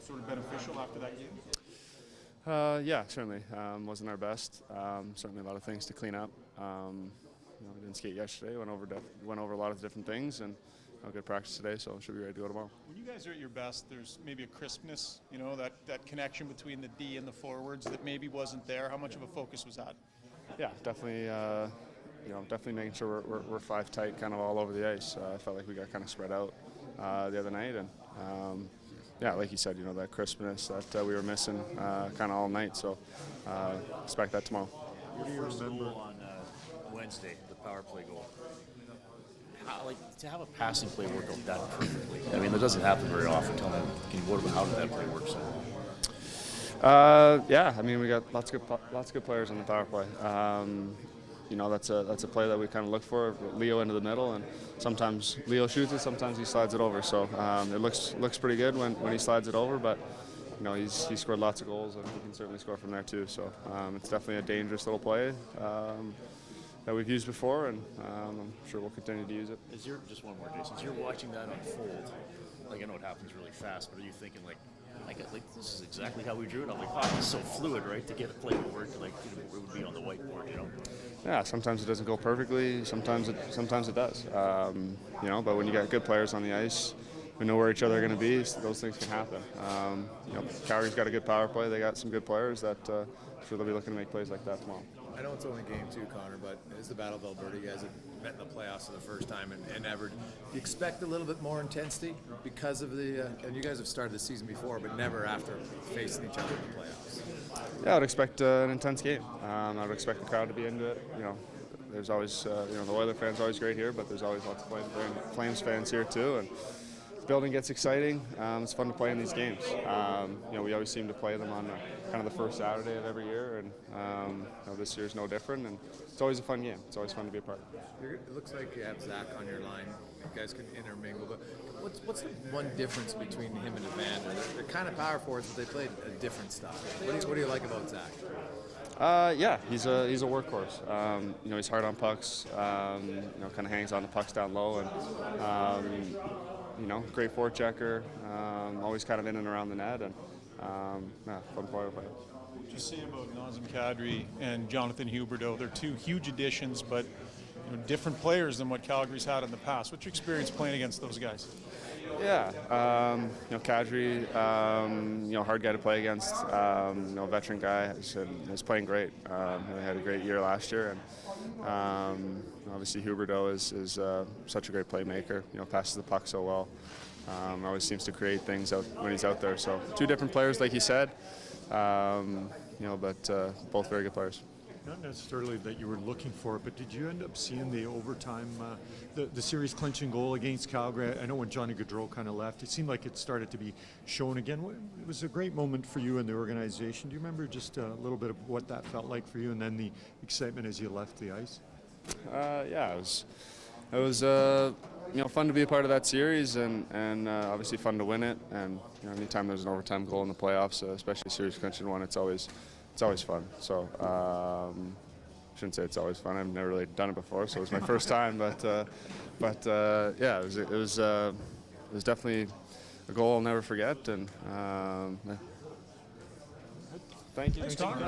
sort of beneficial after that game? Yeah, certainly. Wasn't our best. Certainly a lot of things to clean up. We didn't skate yesterday. Went over a lot of different things, and good practice today. So should be ready to go tomorrow. When you guys are at your best, there's maybe a crispness, that connection between the D and the forwards that maybe wasn't there. How much of a focus was that? Yeah, definitely. Definitely making sure we're five tight, kind of all over the ice. I felt like we got kind of spread out the other night, and yeah, like you said, that crispness that we were missing kind of all night. So expect that tomorrow. What do you remember on Wednesday, the power play goal? To have a passing play work out that perfectly. I mean, that doesn't happen very often. Tell me, how did that play work so well? Yeah, I mean, we got lots of good players on the power play. That's a play that we kind of look for. Leo into the middle, and sometimes Leo shoots it, sometimes he slides it over. So it looks pretty good when he slides it over, but he's scored lots of goals, and he can certainly score from there too. So it's definitely a dangerous little play that we've used before, and I'm sure we'll continue to use it. Just one more, Jason? As you're watching that unfold, I know it happens really fast, but are you thinking like this is exactly how we drew it? I'm like, wow, it's so fluid, right? To get a play to work, it would be on the whiteboard, Yeah, sometimes it doesn't go perfectly. Sometimes it does. But when you got good players on the ice, we know where each other are going to be. So those things can happen. Calgary's got a good power play. They got some good players that sure they'll be looking to make plays like that tomorrow. I know it's only game two, Connor, but it's the Battle of Alberta. You guys have met in the playoffs for the first time and ever. Do you expect a little bit more intensity because of and you guys have started the season before, but never after facing each other in the playoffs? Yeah, I would expect an intense game. I would expect the crowd to be into it. There's always, the Oiler fans are always great here, but there's always lots of Flames fans here too. And the building gets exciting. It's fun to play in these games. We always seem to play them on kind of the first Saturday of every year, and this year's no different. And it's always a fun game. It's always fun to be a part. It looks like you have Zach on your line. You guys can intermingle. But what's the one difference between him and Evander? They're kind of power forwards, but they play a different style. What do you like about Zach? Yeah, he's a workhorse. He's hard on pucks. Kind of hangs on the pucks down low, and great forechecker. Always kind of in and around the net, and fun player to play. What do you say about Nazem Kadri and Jonathan Huberdeau? They're two huge additions, but different players than what Calgary's had in the past. What's your experience playing against those guys? Yeah, Kadri, hard guy to play against. Veteran guy, is playing great. He had a great year last year, and obviously Huberdeau is such a great playmaker. Passes the puck so well. Always seems to create things when he's out there. So two different players, like you said, but both very good players. Not necessarily that you were looking for it, but did you end up seeing the overtime, the series clinching goal against Calgary? I know when Johnny Gaudreau kind of left, it seemed like it started to be shown again. It was a great moment for you and the organization. Do you remember just a little bit of what that felt like for you, and then the excitement as you left the ice? Yeah, it was fun to be a part of that series, and obviously fun to win it. And anytime there's an overtime goal in the playoffs, especially a series clinching one, it's always fun. So shouldn't say it's always fun. I've never really done it before, so it was my first time. But yeah, it was definitely a goal I'll never forget. And yeah. Thank you. Thanks, Tom.